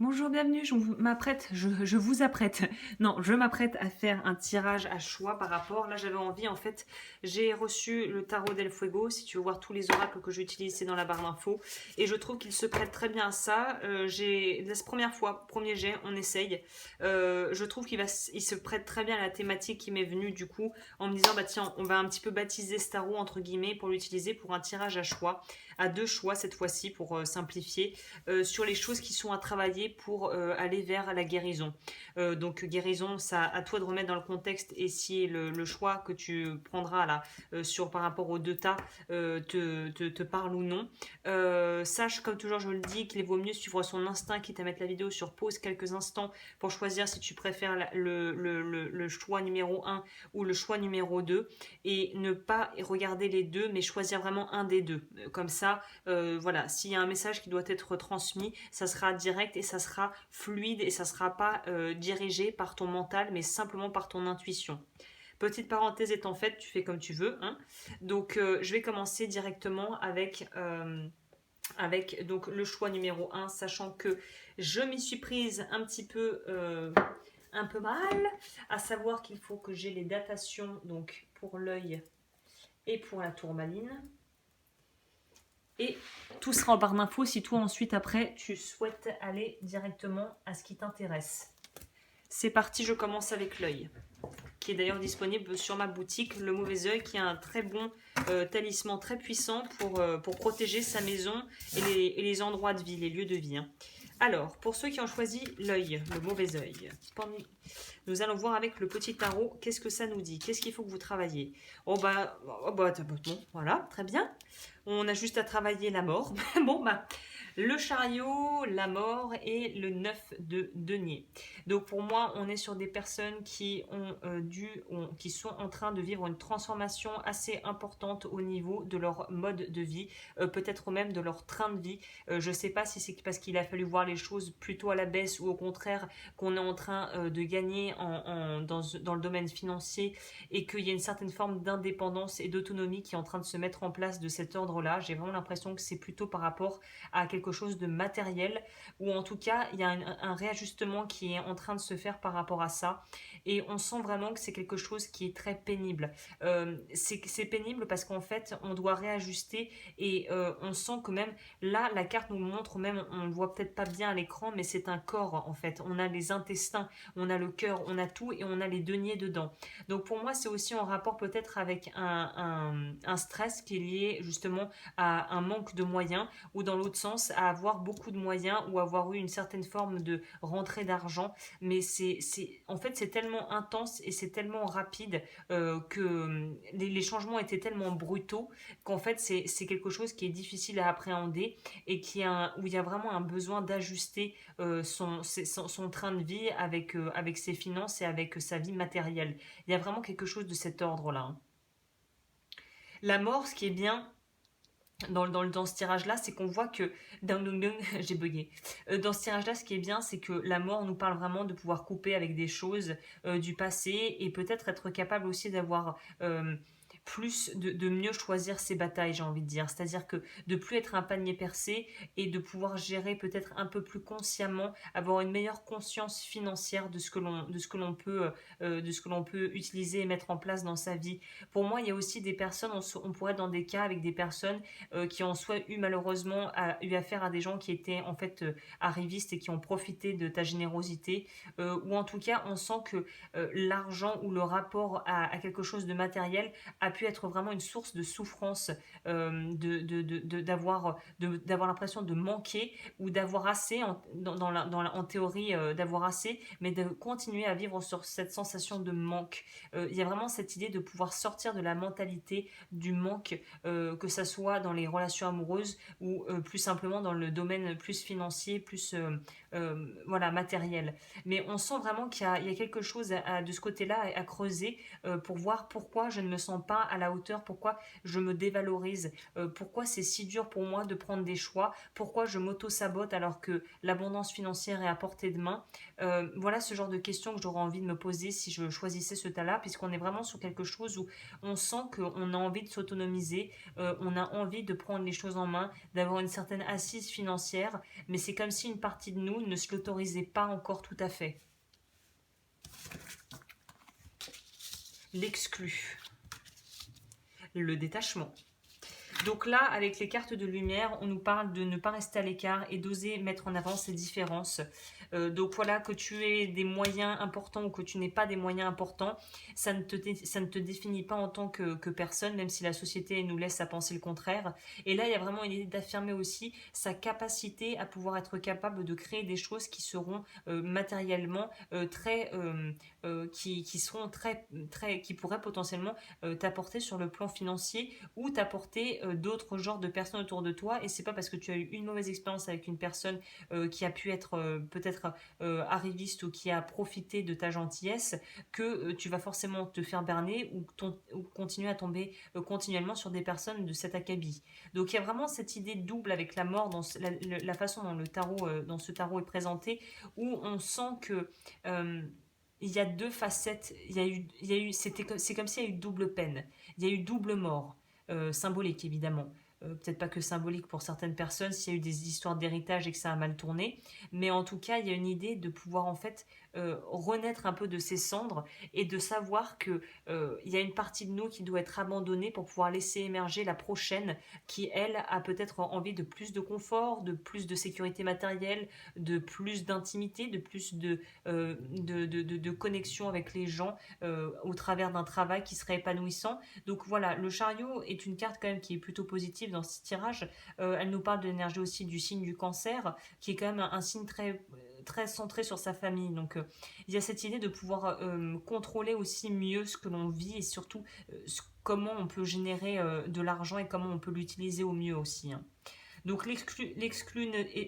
Bonjour, bienvenue, je vous apprête, non, je m'apprête à faire un tirage à choix par rapport, là j'avais envie en fait, j'ai reçu le tarot del Fuego, si tu veux voir tous les oracles que j'utilise c'est dans la barre d'infos, et je trouve qu'il se prête très bien à ça, la première fois, premier jet, on essaye, je trouve il se prête très bien à la thématique qui m'est venue du coup, en me disant bah tiens, on va un petit peu baptiser ce tarot entre guillemets pour l'utiliser pour un tirage à choix, à deux choix cette fois-ci pour simplifier, sur les choses qui sont à travailler pour aller vers la guérison. Donc guérison, ça à toi de remettre dans le contexte et si le choix que tu prendras là par rapport aux deux tas te parle ou non. Sache comme toujours je le dis qu'il vaut mieux suivre son instinct quitte à mettre la vidéo sur pause quelques instants pour choisir si tu préfères le choix numéro un ou le choix numéro 2 et ne pas regarder les deux mais choisir vraiment un des deux. Comme ça, voilà, s'il y a un message qui doit être transmis, ça sera direct et ça sera fluide et ça sera pas dirigé par ton mental, mais simplement par ton intuition. Petite parenthèse étant faite, tu fais comme tu veux. Hein. Donc, je vais commencer directement avec donc, le choix numéro un, sachant que je m'y suis prise un peu mal, à savoir qu'il faut que j'ai les datations donc, pour l'œil et pour la tourmaline. Et tout sera en barre d'infos si toi ensuite après tu souhaites aller directement à ce qui t'intéresse. C'est parti, je commence avec l'œil, qui est d'ailleurs disponible sur ma boutique, le mauvais œil, qui a un très bon talisman très puissant pour protéger sa maison et les endroits de vie, les lieux de vie. Hein. Alors, pour ceux qui ont choisi l'œil, le mauvais œil, nous allons voir avec le petit tarot, qu'est-ce que ça nous dit? Qu'est-ce qu'il faut que vous travaillez? Bon, voilà, très bien. On a juste à travailler la mort. Bon, bah, le chariot, la mort et le 9 de denier. Donc pour moi, on est sur des personnes qui qui sont en train de vivre une transformation assez importante au niveau de leur mode de vie, peut-être même de leur train de vie. Je ne sais pas si c'est parce qu'il a fallu voir les choses plutôt à la baisse ou au contraire qu'on est en train de gagner dans le domaine financier et qu'il y a une certaine forme d'indépendance et d'autonomie qui est en train de se mettre en place de cet ordre-là. J'ai vraiment l'impression que c'est plutôt par rapport à quelque chose de matériel ou en tout cas il y a un réajustement qui est en train de se faire par rapport à ça et on sent vraiment que c'est quelque chose qui est très pénible. C'est pénible parce qu'en fait on doit réajuster et on sent que même là la carte nous montre même, on le voit peut-être pas bien à l'écran mais c'est un corps en fait, on a les intestins, on a le cœur, on a tout et on a les deniers dedans. Donc pour moi c'est aussi en rapport peut-être avec un stress qui est lié justement à un manque de moyens ou dans l'autre sens à avoir beaucoup de moyens ou avoir eu une certaine forme de rentrée d'argent mais en fait c'est tellement intense et c'est tellement rapide que les changements étaient tellement brutaux qu'en fait c'est quelque chose qui est difficile à appréhender et où il y a vraiment un besoin d'ajuster son train de vie avec ses finances et avec sa vie matérielle. Il y a vraiment quelque chose de cet ordre-là. Hein. La mort, ce qui est bien, dans ce tirage-là, c'est qu'on voit que... J'ai bugué. Dans ce tirage-là, ce qui est bien, c'est que la mort nous parle vraiment de pouvoir couper avec des choses du passé et peut-être être capable aussi d'avoir... plus de mieux choisir ses batailles, j'ai envie de dire. C'est-à-dire que de plus être un panier percé et de pouvoir gérer peut-être un peu plus consciemment, avoir une meilleure conscience financière de ce que l'on peut utiliser et mettre en place dans sa vie. Pour moi, il y a aussi des personnes, on pourrait être dans des cas avec des personnes qui ont soit eu malheureusement eu affaire à des gens qui étaient en fait arrivistes et qui ont profité de ta générosité, ou en tout cas on sent que l'argent ou le rapport à quelque chose de matériel a pu être vraiment une source de souffrance, d'avoir l'impression de manquer ou d'avoir assez, en théorie d'avoir assez, mais de continuer à vivre sur cette sensation de manque. Il y a vraiment cette idée de pouvoir sortir de la mentalité du manque, que ça soit dans les relations amoureuses ou plus simplement dans le domaine plus financier, plus voilà, matériel. Mais on sent vraiment qu'il y a quelque chose de ce côté-là à creuser pour voir pourquoi je ne me sens pas pas à la hauteur, pourquoi je me dévalorise, pourquoi c'est si dur pour moi de prendre des choix, pourquoi je m'auto-sabote alors que l'abondance financière est à portée de main. Voilà ce genre de questions que j'aurais envie de me poser si je choisissais ce tas-là, puisqu'on est vraiment sur quelque chose où on sent qu'on a envie de s'autonomiser, on a envie de prendre les choses en main, d'avoir une certaine assise financière, mais c'est comme si une partie de nous ne se l'autorisait pas encore tout à fait. L'exclu. Le détachement. Donc là, avec les cartes de lumière, on nous parle de ne pas rester à l'écart et d'oser mettre en avant ces différences. Donc voilà, que tu aies des moyens importants ou que tu n'aies pas des moyens importants, ça ne te définit pas en tant que personne, même si la société nous laisse à penser le contraire. Et là, il y a vraiment une idée d'affirmer aussi sa capacité à pouvoir être capable de créer des choses qui seront matériellement qui seront qui pourraient potentiellement t'apporter sur le plan financier ou t'apporter d'autres genres de personnes autour de toi. Et c'est pas parce que tu as eu une mauvaise expérience avec une personne qui a pu être peut-être arriviste ou qui a profité de ta gentillesse que tu vas forcément te faire berner ou continuer à tomber continuellement sur des personnes de cet acabit. Donc il y a vraiment cette idée double avec la mort dans la façon dont dans ce tarot est présenté, où on sent que il y a deux facettes. C'est comme s'il y a eu double peine. Il y a eu double mort, symbolique évidemment. Peut-être pas que symbolique pour certaines personnes s'il y a eu des histoires d'héritage et que ça a mal tourné, mais en tout cas il y a une idée de pouvoir en fait renaître un peu de ses cendres et de savoir que il y a une partie de nous qui doit être abandonnée pour pouvoir laisser émerger la prochaine qui elle a peut-être envie de plus de confort, de plus de sécurité matérielle, de plus d'intimité, de plus de connexion avec les gens au travers d'un travail qui serait épanouissant. Donc voilà, le chariot est une carte quand même qui est plutôt positive dans ce tirage. Elle nous parle de l'énergie aussi du signe du cancer, qui est quand même un signe très centré sur sa famille. Donc il y a cette idée de pouvoir contrôler aussi mieux ce que l'on vit et surtout comment on peut générer de l'argent et comment on peut l'utiliser au mieux aussi, hein. Donc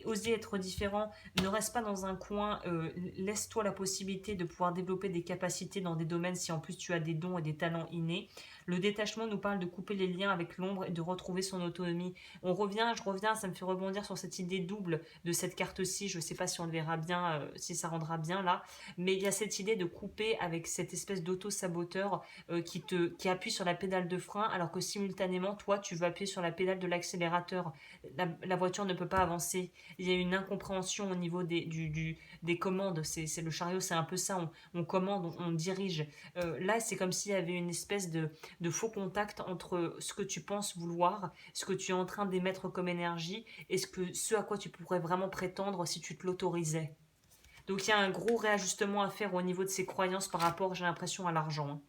oser être différent, ne reste pas dans un coin, laisse-toi la possibilité de pouvoir développer des capacités dans des domaines si en plus tu as des dons et des talents innés. Le détachement nous parle de couper les liens avec l'ombre et de retrouver son autonomie. Je reviens, ça me fait rebondir sur cette idée double de cette carte-ci, je ne sais pas si on le verra bien, si ça rendra bien là, mais il y a cette idée de couper avec cette espèce d'auto-saboteur qui appuie sur la pédale de frein alors que simultanément, toi, tu veux appuyer sur la pédale de l'accélérateur. La voiture ne peut pas avancer. Il y a une incompréhension au niveau des commandes. C'est le chariot, c'est un peu ça. On commande, on dirige. Là, c'est comme s'il y avait une espèce de faux contact entre ce que tu penses vouloir, ce que tu es en train d'émettre comme énergie et ce à quoi tu pourrais vraiment prétendre si tu te l'autorisais. Donc il y a un gros réajustement à faire au niveau de ses croyances par rapport, j'ai l'impression, à l'argent, hein.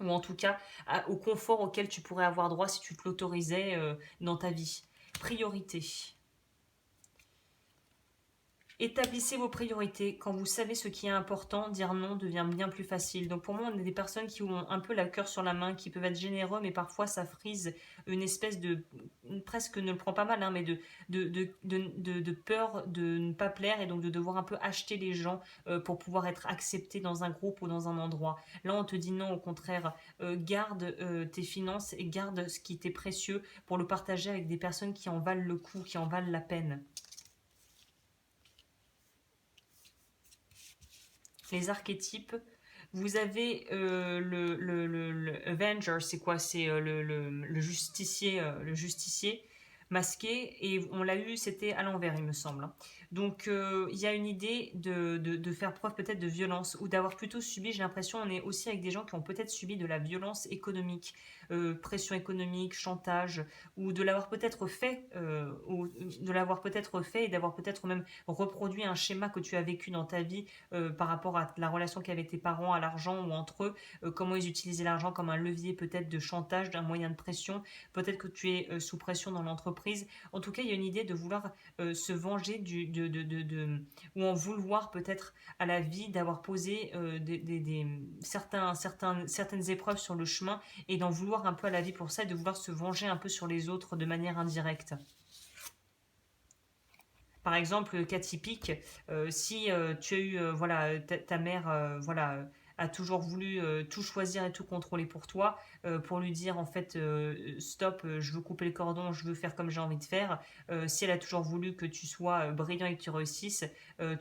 Ou en tout cas au confort auquel tu pourrais avoir droit si tu te l'autorisais dans ta vie. Priorité. Établissez vos priorités. Quand vous savez ce qui est important, dire non devient bien plus facile. Donc pour moi, on est des personnes qui ont un peu la cœur sur la main, qui peuvent être généreux, mais parfois ça frise une espèce de... presque ne le prend pas mal, hein, mais de peur de ne pas plaire et donc de devoir un peu acheter les gens pour pouvoir être accepté dans un groupe ou dans un endroit. Là, on te dit non, au contraire, garde tes finances et garde ce qui t'est précieux pour le partager avec des personnes qui en valent le coup, qui en valent la peine. Les archétypes, vous avez le Avenger, c'est quoi? C'est le justicier masqué, et on l'a eu, c'était à l'envers, il me semble, hein. Donc il y a une idée de faire preuve peut-être de violence ou d'avoir plutôt subi, j'ai l'impression, on est aussi avec des gens qui ont peut-être subi de la violence économique, pression économique, chantage, ou de l'avoir peut-être fait, et d'avoir peut-être même reproduit un schéma que tu as vécu dans ta vie par rapport à la relation qu'avaient tes parents à l'argent ou entre eux, comment ils utilisaient l'argent comme un levier peut-être de chantage, d'un moyen de pression, peut-être que tu es sous pression dans l'entreprise. En tout cas, il y a une idée de vouloir se venger ou en vouloir peut-être à la vie d'avoir posé certaines épreuves sur le chemin et d'en vouloir un peu à la vie pour ça et de vouloir se venger un peu sur les autres de manière indirecte. Par exemple, cas typique, si tu as eu ta mère a toujours voulu tout choisir et tout contrôler pour toi, pour lui dire en fait stop, je veux couper le cordon, je veux faire comme j'ai envie de faire. Si elle a toujours voulu que tu sois brillant et que tu réussisses,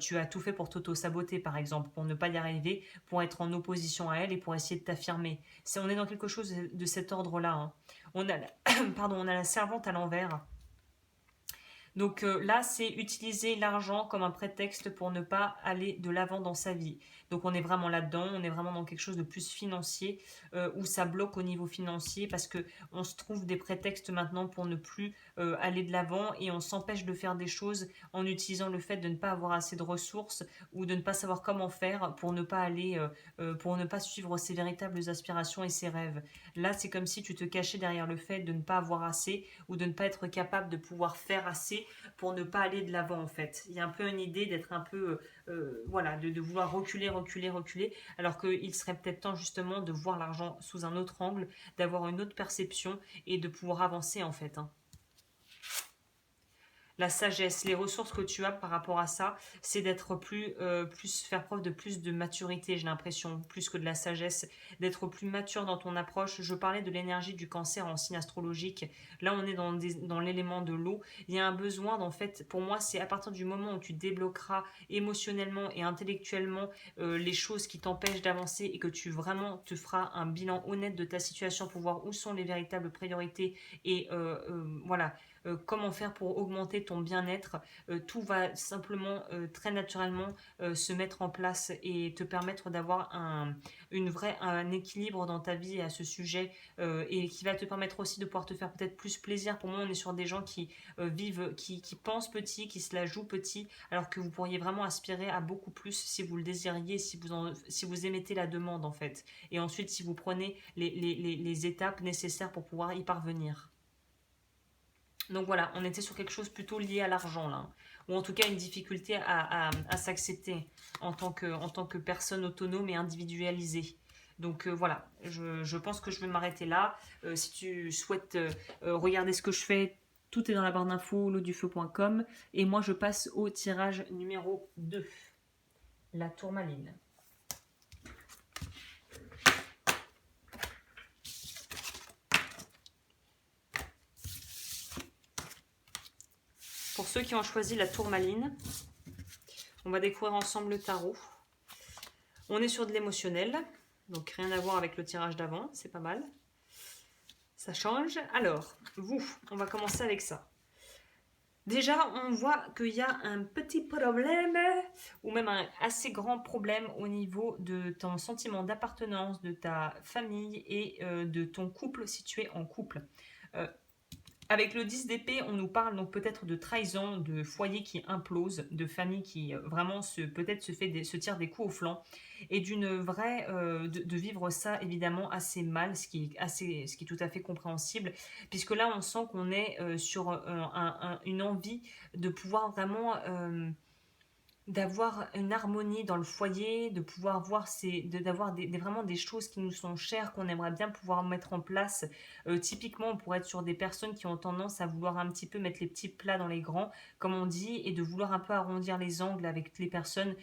tu as tout fait pour t'auto-saboter par exemple, pour ne pas y arriver, pour être en opposition à elle et pour essayer de t'affirmer. On est dans quelque chose de cet ordre-là. Hein. On a pardon, on a la servante à l'envers. Donc là, c'est utiliser l'argent comme un prétexte pour ne pas aller de l'avant dans sa vie. Donc on est vraiment là-dedans, on est vraiment dans quelque chose de plus financier, où ça bloque au niveau financier parce que on se trouve des prétextes maintenant pour ne plus aller de l'avant et on s'empêche de faire des choses en utilisant le fait de ne pas avoir assez de ressources ou de ne pas savoir comment faire pour ne pas aller, pour ne pas suivre ses véritables aspirations et ses rêves. Là, c'est comme si tu te cachais derrière le fait de ne pas avoir assez ou de ne pas être capable de pouvoir faire assez pour ne pas aller de l'avant en fait. Il y a un peu une idée d'être un peu, voilà, de vouloir reculer, reculer, reculer, alors qu'il serait peut-être temps justement de voir l'argent sous un autre angle, d'avoir une autre perception et de pouvoir avancer en fait. Hein. La sagesse, les ressources que tu as par rapport à ça, c'est d'être plus faire preuve de plus de maturité, j'ai l'impression, plus que de la sagesse, d'être plus mature dans ton approche. Je parlais de l'énergie du cancer en signe astrologique. Là, on est dans l'élément de l'eau. Il y a un besoin, en fait, pour moi, c'est à partir du moment où tu débloqueras émotionnellement et intellectuellement les choses qui t'empêchent d'avancer et que tu vraiment te feras un bilan honnête de ta situation pour voir où sont les véritables priorités et voilà, comment faire pour augmenter ton bien-être, tout va simplement très naturellement se mettre en place et te permettre d'avoir un équilibre dans ta vie à ce sujet et qui va te permettre aussi de pouvoir te faire peut-être plus plaisir. Pour moi, on est sur des gens qui vivent, qui pensent petit, qui se la jouent petit, alors que vous pourriez vraiment aspirer à beaucoup plus si vous le désiriez, si vous émettez la demande en fait. Et ensuite, si vous prenez les étapes nécessaires pour pouvoir y parvenir. Donc voilà, on était sur quelque chose plutôt lié à l'argent là, ou en tout cas une difficulté à s'accepter en tant que personne autonome et individualisée. Donc voilà, je pense que je vais m'arrêter là. Si tu souhaites regarder ce que je fais, tout est dans la barre d'infos, lodufeu.com. Et moi je passe au tirage numéro 2, la tourmaline. Pour ceux qui ont choisi la tourmaline, on va découvrir ensemble le tarot. On est sur de l'émotionnel, donc rien à voir avec le tirage d'avant, c'est pas mal. Ça change. Alors, vous, on va commencer avec ça. Déjà, on voit qu'il y a un petit problème, ou même un assez grand problème au niveau de ton sentiment d'appartenance, de ta famille et de ton couple si tu es en couple. Avec le 10 d'épée, on nous parle donc peut-être de trahison, de foyer qui implose, de famille qui vraiment peut-être se tire des coups au flanc, et d'une vraie de vivre ça évidemment assez mal, ce qui est tout à fait compréhensible, puisque là on sent qu'on est sur une envie de pouvoir vraiment d'avoir une harmonie dans le foyer, de pouvoir voir d'avoir vraiment des choses qui nous sont chères, qu'on aimerait bien pouvoir mettre en place. Typiquement, on pourrait être sur des personnes qui ont tendance à vouloir un petit peu mettre les petits plats dans les grands, comme on dit, et de vouloir un peu arrondir les angles avec les personnes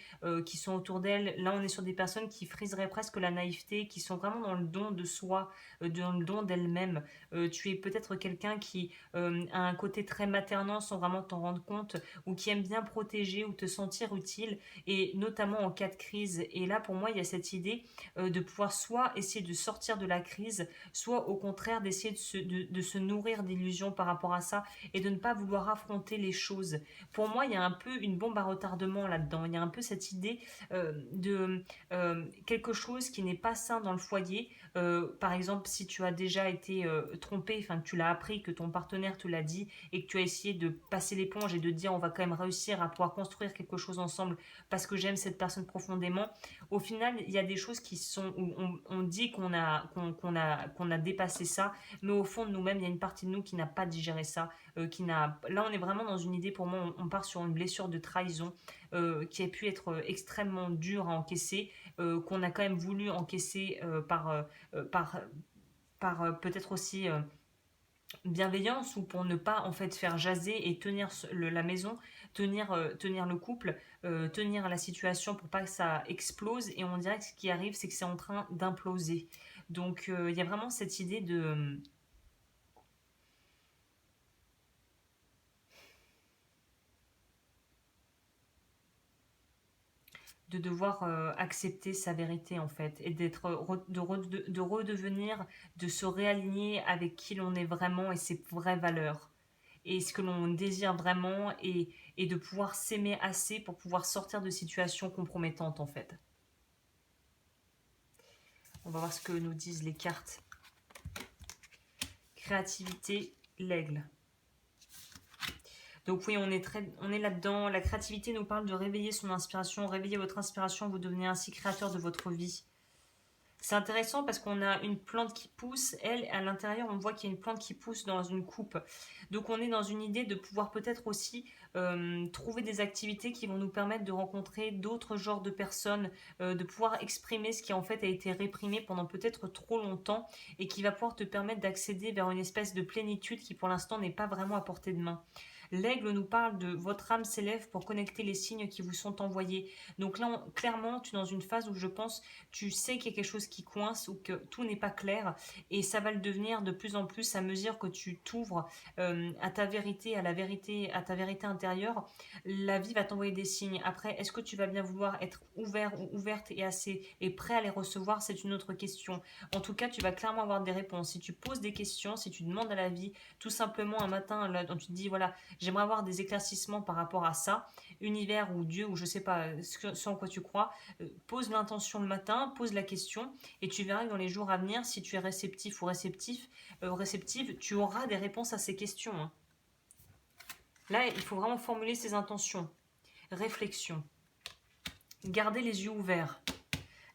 qui sont autour d'elles. Là, on est sur des personnes qui friseraient presque la naïveté, qui sont vraiment dans le don de soi, dans le don d'elles-mêmes. Tu es peut-être quelqu'un qui a un côté très maternant sans vraiment t'en rendre compte, ou qui aime bien protéger ou te sentir utile, et notamment en cas de crise. Et là, pour moi, il y a cette idée de pouvoir soit essayer de sortir de la crise, soit au contraire d'essayer de se nourrir d'illusions par rapport à ça et de ne pas vouloir affronter les choses. Pour moi, il y a un peu une bombe à retardement là-dedans. Il y a un peu cette idée de quelque chose qui n'est pas sain dans le foyer. Par exemple, si tu as déjà été trompé, enfin que tu l'as appris, que ton partenaire te l'a dit et que tu as essayé de passer l'éponge et de dire on va quand même réussir à pouvoir construire quelque chose ensemble parce que j'aime cette personne profondément, au final il y a des choses qui sont où on dit qu'on a dépassé ça, mais au fond de nous-mêmes il y a une partie de nous qui n'a pas digéré ça, là on est vraiment dans une idée, pour moi on part sur une blessure de trahison qui a pu être extrêmement dure à encaisser, qu'on a quand même voulu encaisser par peut-être aussi bienveillance ou pour ne pas en fait faire jaser et tenir la maison, tenir le couple, tenir la situation pour pas que ça explose. Et on dirait que ce qui arrive, c'est que c'est en train d'imploser. Donc il y a vraiment cette idée de devoir accepter sa vérité en fait et de redevenir, de se réaligner avec qui l'on est vraiment et ses vraies valeurs et ce que l'on désire vraiment et de pouvoir s'aimer assez pour pouvoir sortir de situations compromettantes en fait. On va voir ce que nous disent les cartes. Créativité, l'aigle. Donc oui, on est là-dedans. La créativité nous parle de réveiller son inspiration. Réveiller votre inspiration, vous devenez ainsi créateur de votre vie. C'est intéressant parce qu'on a une plante qui pousse. Elle, à l'intérieur, on voit qu'il y a une plante qui pousse dans une coupe. Donc on est dans une idée de pouvoir peut-être aussi trouver des activités qui vont nous permettre de rencontrer d'autres genres de personnes, de pouvoir exprimer ce qui en fait a été réprimé pendant peut-être trop longtemps et qui va pouvoir te permettre d'accéder vers une espèce de plénitude qui pour l'instant n'est pas vraiment à portée de main. L'aigle nous parle de votre âme s'élève pour connecter les signes qui vous sont envoyés. Donc là, clairement, tu es dans une phase où je pense, tu sais qu'il y a quelque chose qui coince ou que tout n'est pas clair et ça va le devenir de plus en plus à mesure que tu t'ouvres à ta vérité, à ta vérité intérieure. La vie va t'envoyer des signes. Après, est-ce que tu vas bien vouloir être ouvert ou ouverte et assez et prêt à les recevoir? C'est une autre question. En tout cas, tu vas clairement avoir des réponses. Si tu poses des questions, si tu demandes à la vie, tout simplement un matin, là, tu te dis, voilà, j'aimerais avoir des éclaircissements par rapport à ça, univers ou Dieu ou je sais pas ce en quoi tu crois, pose l'intention le matin, pose la question et tu verras que dans les jours à venir, si tu es réceptif ou réceptive, tu auras des réponses à ces questions. Hein. Là, il faut vraiment formuler ses intentions. Réflexion. Gardez les yeux ouverts.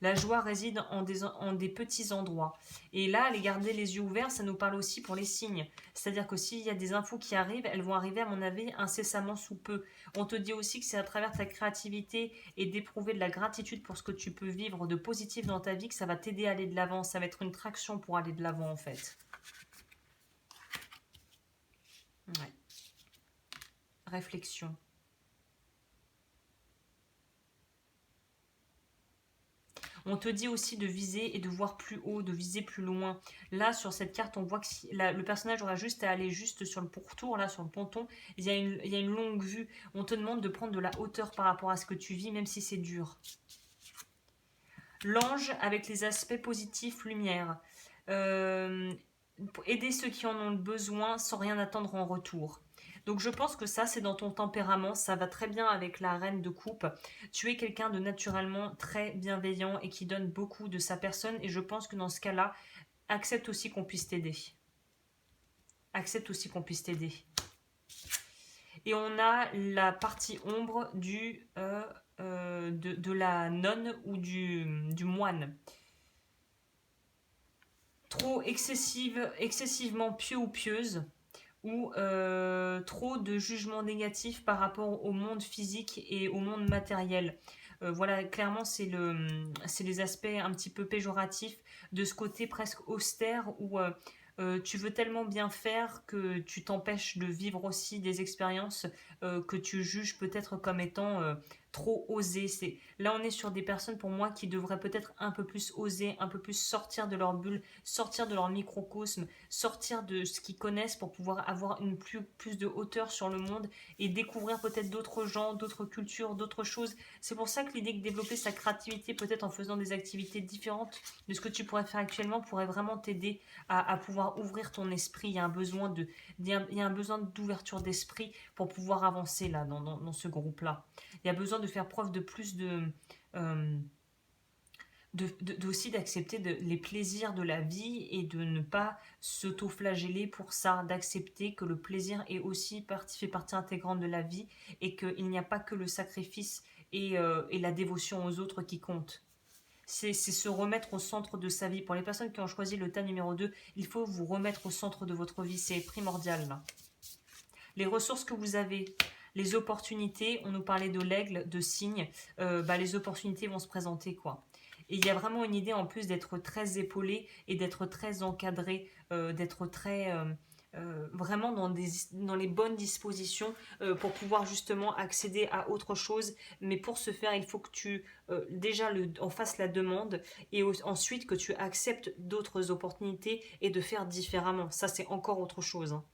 La joie réside en des petits endroits. Et là, les garder les yeux ouverts, ça nous parle aussi pour les signes. C'est-à-dire que s'il y a des infos qui arrivent, elles vont arriver, à mon avis, incessamment sous peu. On te dit aussi que c'est à travers ta créativité et d'éprouver de la gratitude pour ce que tu peux vivre de positif dans ta vie que ça va t'aider à aller de l'avant. Ça va être une traction pour aller de l'avant, en fait. Ouais. Réflexion. On te dit aussi de viser et de voir plus haut, de viser plus loin. Là, sur cette carte, on voit que le personnage aura juste à aller juste sur le pourtour, là, sur le ponton. Il y a une longue vue. On te demande de prendre de la hauteur par rapport à ce que tu vis, même si c'est dur. L'ange avec les aspects positifs, lumière. Aider ceux qui en ont besoin sans rien attendre en retour. Donc je pense que ça, c'est dans ton tempérament, ça va très bien avec la reine de coupe. Tu es quelqu'un de naturellement très bienveillant et qui donne beaucoup de sa personne et je pense que dans ce cas-là, accepte aussi qu'on puisse t'aider. Accepte aussi qu'on puisse t'aider. Et on a la partie ombre de la nonne ou du moine. Trop excessivement pieux ou pieuse, ou trop de jugements négatifs par rapport au monde physique et au monde matériel. Voilà, clairement, c'est les aspects un petit peu péjoratifs de ce côté presque austère où tu veux tellement bien faire que tu t'empêches de vivre aussi des expériences que tu juges peut-être comme étant trop osées. Là, on est sur des personnes pour moi qui devraient peut-être un peu plus oser, un peu plus sortir de leur bulle, sortir de leur microcosme, sortir de ce qu'ils connaissent pour pouvoir avoir plus de hauteur sur le monde et découvrir peut-être d'autres gens, d'autres cultures, d'autres choses. C'est pour ça que l'idée de développer sa créativité peut-être en faisant des activités différentes de ce que tu pourrais faire actuellement pourrait vraiment t'aider à pouvoir ouvrir ton esprit. Il y a un besoin d'ouverture d'esprit pour pouvoir avancer là dans ce groupe-là. Il y a besoin de faire preuve de plus aussi d'accepter les plaisirs de la vie et de ne pas s'auto-flageller pour ça, d'accepter que le plaisir fait partie intégrante de la vie et qu'il n'y a pas que le sacrifice et la dévotion aux autres qui comptent. C'est se remettre au centre de sa vie. Pour les personnes qui ont choisi le tas numéro 2, il faut vous remettre au centre de votre vie. C'est primordial là. Les ressources que vous avez, les opportunités, on nous parlait de l'aigle, de cygne, les opportunités vont se présenter quoi. Et il y a vraiment une idée en plus d'être très épaulé et d'être très encadré, d'être très vraiment dans les bonnes dispositions pour pouvoir justement accéder à autre chose. Mais pour ce faire, il faut que tu déjà en fasses la demande et ensuite que tu acceptes d'autres opportunités et de faire différemment. Ça, c'est encore autre chose, hein.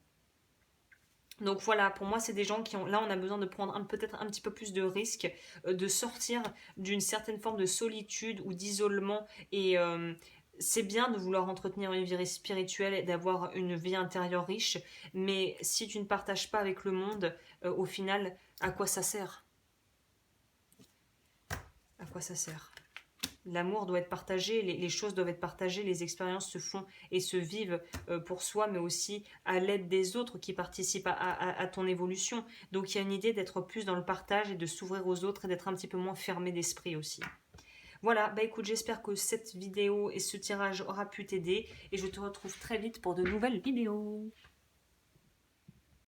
Donc voilà, pour moi, c'est des gens qui ont... Là, on a besoin de prendre peut-être un petit peu plus de risques, de sortir d'une certaine forme de solitude ou d'isolement. Et c'est bien de vouloir entretenir une vie spirituelle et d'avoir une vie intérieure riche, mais si tu ne partages pas avec le monde, au final, à quoi ça sert? À quoi ça sert? L'amour doit être partagé, les choses doivent être partagées, les expériences se font et se vivent pour soi, mais aussi à l'aide des autres qui participent à ton évolution. Donc il y a une idée d'être plus dans le partage et de s'ouvrir aux autres et d'être un petit peu moins fermé d'esprit aussi. Voilà, bah écoute, j'espère que cette vidéo et ce tirage aura pu t'aider et je te retrouve très vite pour de nouvelles vidéos.